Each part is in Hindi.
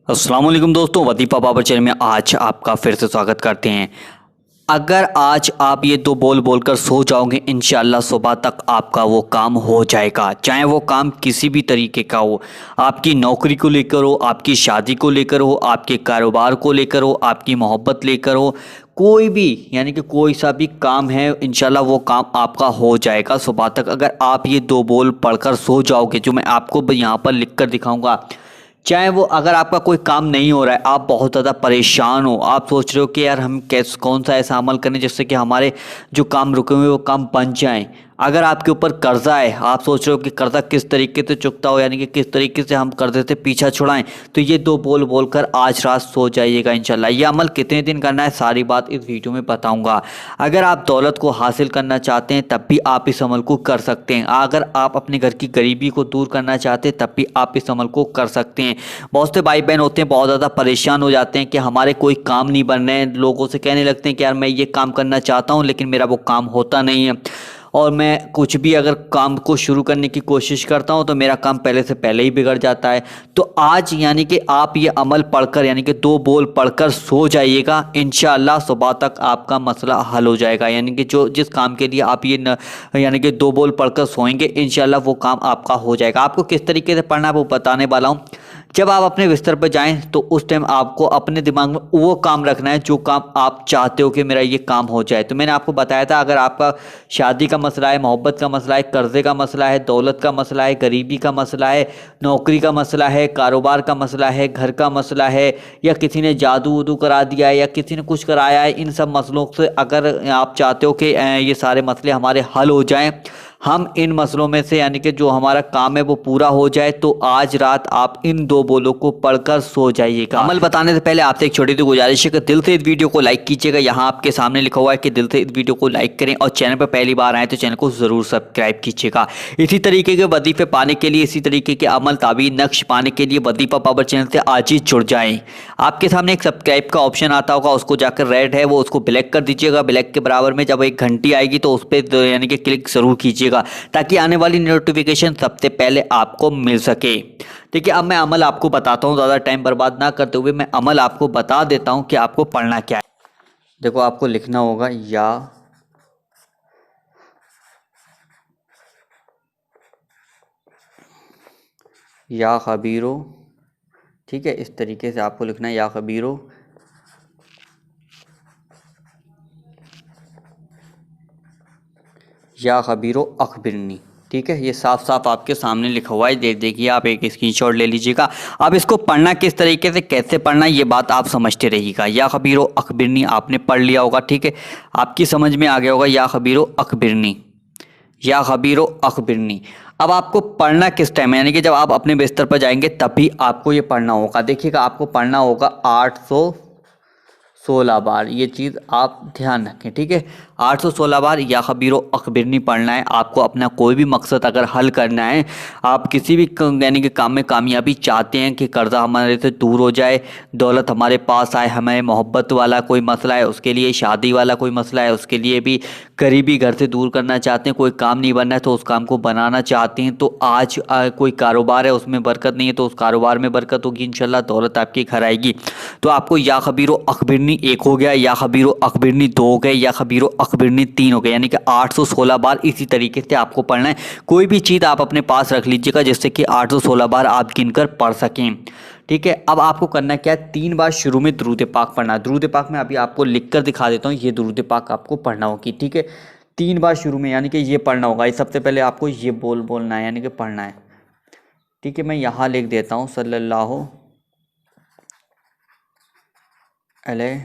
अस्सलाम वालेकुम दोस्तों, वदीफा बाबर चैनल में आज आपका फिर से स्वागत करते हैं। अगर आज आप ये दो बोल बोलकर सो जाओगे, इंशाल्लाह सुबह तक आपका वो काम हो जाएगा। चाहे वो काम किसी भी तरीके का हो, आपकी नौकरी को लेकर हो, आपकी शादी को लेकर हो, आपके कारोबार को लेकर हो, आपकी मोहब्बत लेकर हो, कोई भी यानी कि कोई सा भी काम है, इंशाल्लाह वो काम आपका हो जाएगा सुबह तक। अगर आप ये दो बोल पढ़कर सो जाओगे, जो मैं आपको यहाँ पर लिख कर दिखाऊंगा, चाहे वो अगर आपका कोई काम नहीं हो रहा है, आप बहुत ज़्यादा परेशान हो, आप सोच रहे हो कि यार हम कैसे कौन सा ऐसा अमल करें जिससे कि हमारे जो काम रुके हुए वो काम बन जाएं। अगर आपके ऊपर कर्जा है, आप सोच रहे हो कि कर्जा किस तरीके से चुकता हो, यानी कि किस तरीके से हम कर्जे से पीछा छुड़ाएं, तो ये दो बोल बोलकर आज रात सो जाइएगा इंशाल्लाह। ये अमल कितने दिन करना है, सारी बात इस वीडियो में बताऊंगा। अगर आप दौलत को हासिल करना चाहते हैं तब भी आप इस अमल को कर सकते हैं। अगर आप अपने घर की गरीबी को दूर करना चाहते हैं तब भी आप इस अमल को कर सकते हैं। बहुत से भाई बहन होते हैं, बहुत ज़्यादा परेशान हो जाते हैं कि हमारे कोई काम नहीं बन रहे हैं, लोगों से कहने लगते हैं कि यार मैं ये काम करना चाहता हूँ लेकिन मेरा वो काम होता नहीं है, और मैं कुछ भी अगर काम को शुरू करने की कोशिश करता हूं तो मेरा काम पहले से पहले ही बिगड़ जाता है। तो आज यानी कि आप ये अमल पढ़कर यानी कि दो बोल पढ़कर सो जाइएगा, इंशाअल्लाह सुबह तक आपका मसला हल हो जाएगा। यानी कि जो जिस काम के लिए आप यानी कि दो बोल पढ़कर सोएंगे, इंशाअल्लाह वो काम आपका हो जाएगा। आपको किस तरीके से पढ़ना है वो बताने वाला हूँ। जब आप अपने बिस्तर पर जाएं तो उस टाइम आपको अपने दिमाग में वो काम रखना है जो काम आप चाहते हो कि मेरा ये काम हो जाए। तो मैंने आपको बताया था, अगर आपका शादी का मसला है, मोहब्बत का मसला है, कर्जे का मसला है, दौलत का मसला है, गरीबी का मसला है, नौकरी का मसला है, कारोबार का मसला है, घर का मसला है, या किसी ने जादू वदू करा दिया है या किसी ने कुछ कराया है, इन सब मसलों से अगर आप चाहते हो कि ये सारे मसले हमारे हल हो जाएं, हम इन मसलों में से यानी कि जो हमारा काम है वो पूरा हो जाए, तो आज रात आप इन दो बोलों को पढ़कर सो जाइएगा। अमल बताने से पहले आपसे एक छोटी सी गुजारिश है कि दिल से इस वीडियो को लाइक कीजिएगा। यहाँ आपके सामने लिखा हुआ है कि दिल से इस वीडियो को लाइक करें, और चैनल पर पहली बार आए तो चैनल को जरूर सब्सक्राइब कीजिएगा। इसी तरीके के वजीफे पाने के लिए, इसी तरीके के अमल ताबीर नक्श पाने के लिए वजीफा पावर चैनल से आज ही जुड़ जाएं। आपके सामने एक सब्सक्राइब का ऑप्शन आता होगा, उसको जाकर रेड है वो उसको ब्लैक कर दीजिएगा। ब्लैक के बराबर में जब एक घंटी आएगी तो उस पर यानी कि क्लिक जरूर कीजिएगा, ताकि आने वाली नोटिफिकेशन सबसे पहले आपको मिल सके। देखिए, अब मैं अमल आपको बताता हूँ, ज़्यादा टाइम बर्बाद ना करते हुए मैं अमल आपको बता देता हूँ कि आपको पढ़ना क्या है। देखो, आपको लिखना होगा या खबीरो, ठीक है, इस तरीके से आपको लिखना है, या खबीरो या खबीरो अखबिरनी। ठीक है, ये साफ साफ आपके सामने लिखा हुआ है, देखिए, आप एक स्क्रीनशॉट ले लीजिएगा। अब इसको पढ़ना किस तरीके से, कैसे पढ़ना, ये बात आप समझते रहिएगा। या खबीरो अखबिरनी आपने पढ़ लिया होगा, ठीक है, आपकी समझ में आ गया होगा, या खबीरो अखबिरनी, या खबीरो अखबिरनी। अब आपको पढ़ना किस टाइम है, यानी कि जब आप अपने बिस्तर पर जाएंगे तभी आपको ये पढ़ना होगा। देखिएगा, आपको पढ़ना होगा 816 बार, ये चीज़ आप ध्यान रखें, ठीक है। 816 बार या खबीरो अखबिरनी पढ़ना है आपको। अपना कोई भी मकसद अगर हल करना है, आप किसी भी यानी कि काम में कामयाबी चाहते हैं कि कर्जा हमारे से दूर हो जाए, दौलत हमारे पास आए, हमें मोहब्बत वाला कोई मसला है उसके लिए, शादी वाला कोई मसला है उसके लिए भी, गरीबी घर से दूर करना चाहते हैं, कोई काम नहीं बनना है तो उस काम को बनाना चाहते हैं, तो आज कोई कारोबार है उसमें बरकत नहीं है तो उस कारोबार में बरकत होगी, इंशाल्लाह दौलत आपके घर आएगी। तो आपको या खबीरो अखबिरनी एक हो गया, या खबीरो अखबिरनी दो हो गए, या खबीरो अखबिरनी तीन हो गए, यानी कि 816 बार इसी तरीके से आपको पढ़ना है। कोई भी चीज़ आप अपने पास रख लीजिएगा जिससे कि 816 बार आप गिनकर पढ़ सकें, ठीक है। अब आपको करना क्या है, 3 बार शुरू में दुरूद पाक पढ़ना है। दुरूद पाक में अभी आपको लिख कर दिखा देता हूँ, ये दुरूद पाक आपको पढ़ना होगी, ठीक है। 3 बार शुरू में यानी कि ये पढ़ना होगा। सबसे पहले आपको ये बोलना है, यानी कि पढ़ना है, ठीक है। मैं यहाँ लिख देता हूँ सल्लल्लाहु अलैहि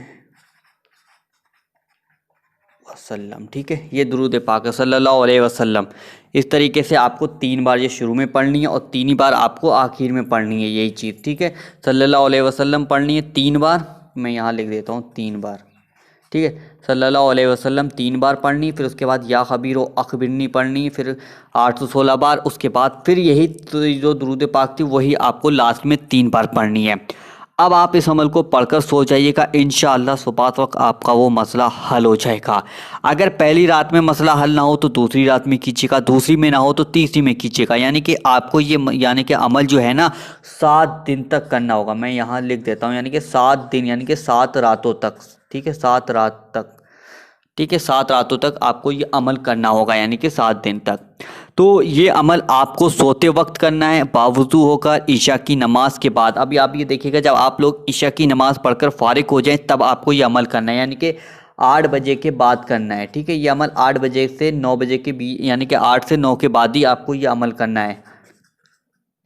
वसल्लम, ठीक है। ये दुरूद पाक है, सल्लल्लाहु अलैहि वसल्लम। इस तरीके से आपको 3 बार ये शुरू में पढ़नी है और 3 ही बार आपको आखिर में पढ़नी है, यही चीज़, ठीक है। सल्लल्लाहु अलैहि वसल्लम पढ़नी है 3 बार, मैं यहाँ लिख देता हूँ 3 बार, ठीक है। सल्लल्लाहु अलैहि वसल्लम 3 बार पढ़नी, फिर उसके बाद या खबीरो अखबिरनी पढ़नी, फिर 816 बार, उसके बाद फिर यही तो जो दुरूद पाक थी वही आपको लास्ट में 3 बार पढ़नी है। अब आप इस अमल को पढ़कर सो जाइएगा, इंशाअल्लाह सुबह तक आपका वो मसला हल हो जाएगा। अगर पहली रात में मसला हल ना हो तो दूसरी रात में कीजिएगा, दूसरी में ना हो तो तीसरी में कीजिएगा। यानी कि आपको ये यानी कि अमल जो है ना 7 दिन तक करना होगा। मैं यहाँ लिख देता हूँ, यानी कि 7 दिन, यानी कि 7 रातों तक, ठीक है, 7 रात तक, ठीक है, 7 रातों तक आपको ये अमल करना होगा, यानी कि 7 दिन तक। तो ये अमल आपको सोते वक्त करना है, बावुज़ू होकर, ईशा की नमाज के बाद। अभी आप ये देखिएगा, जब आप लोग ईशा की नमाज पढ़कर फारिग हो जाएं तब आपको ये अमल करना है, यानी कि 8 बजे के बाद करना है, ठीक है। ये अमल 8 बजे से 9 बजे के बीच, यानी कि 8 से 9 के बाद ही आपको ये अमल करना है,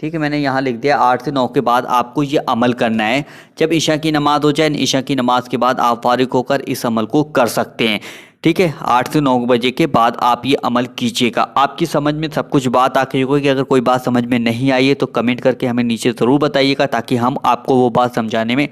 ठीक है। मैंने यहाँ लिख दिया 8 से 9 के बाद आपको ये अमल करना है। जब ईशा की नमाज हो जाए, ईशा की नमाज के बाद आप फारिग होकर इस अमल को कर सकते हैं, ठीक है। 8 से 9 बजे के बाद आप ये अमल कीजिएगा। आपकी समझ में सब कुछ बात आ गई होगी। अगर कोई बात समझ में नहीं आई है तो कमेंट करके हमें नीचे ज़रूर बताइएगा, ताकि हम आपको वो बात समझाने में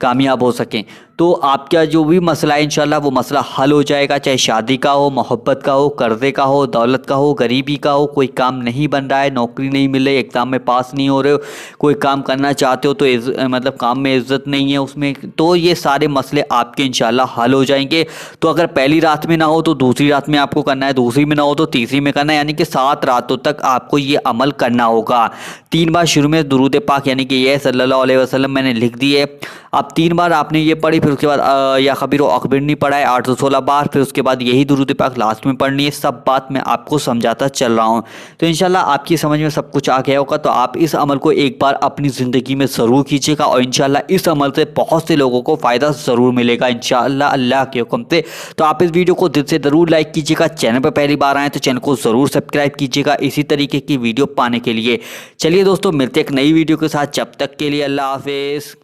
कामयाब हो सकें। तो आपका जो भी मसला है इंशाल्लाह वो मसला हल हो जाएगा, चाहे शादी का हो, मोहब्बत का हो, कर्जे का हो, दौलत का हो, गरीबी का हो, कोई काम नहीं बन रहा है, नौकरी नहीं मिल रही, एग्ज़ाम में पास नहीं हो रहे हो, कोई काम करना चाहते हो तो मतलब काम में इज़्ज़त नहीं है उसमें, तो ये सारे मसले आपके इंशाल्लाह हल हो जाएंगे। तो अगर पहली रात में ना हो तो दूसरी रात में आपको करना है, दूसरी में ना हो तो तीसरी में करना है, यानी कि 7 रातों तक आपको ये अमल करना होगा। 3 बार शुरू में दुरूद पाक, यानी कि ये सल्लल्लाहु अलैहि वसल्लम मैंने लिख दी है। अब 3 बार आपने ये पढ़ी, फिर उसके बाद या खबीर व अखबिरनी पढ़ा है 816 बार, फिर उसके बाद यही दुरूद पाक लास्ट में पढ़नी है। सब बात मैं आपको समझाता चल रहा हूँ। तो इंशाल्लाह आपकी समझ में सब कुछ आ गया होगा। तो आप इस अमल को एक बार अपनी ज़िंदगी में ज़रूर कीजिएगा, और इंशाल्लाह इस अमल से बहुत से लोगों को फ़ायदा ज़रूर मिलेगा इंशाल्लाह अल्लाह के हुक्म से। तो आप इस वीडियो को दिल से ज़रूर लाइक कीजिएगा। चैनल पर पहली बार आएँ तो चैनल को ज़रूर सब्सक्राइब कीजिएगा इसी तरीके की वीडियो पाने के लिए। चलिए दोस्तों, मिलते एक नई वीडियो के साथ, जब तक के लिए अल्लाह हाफिज़।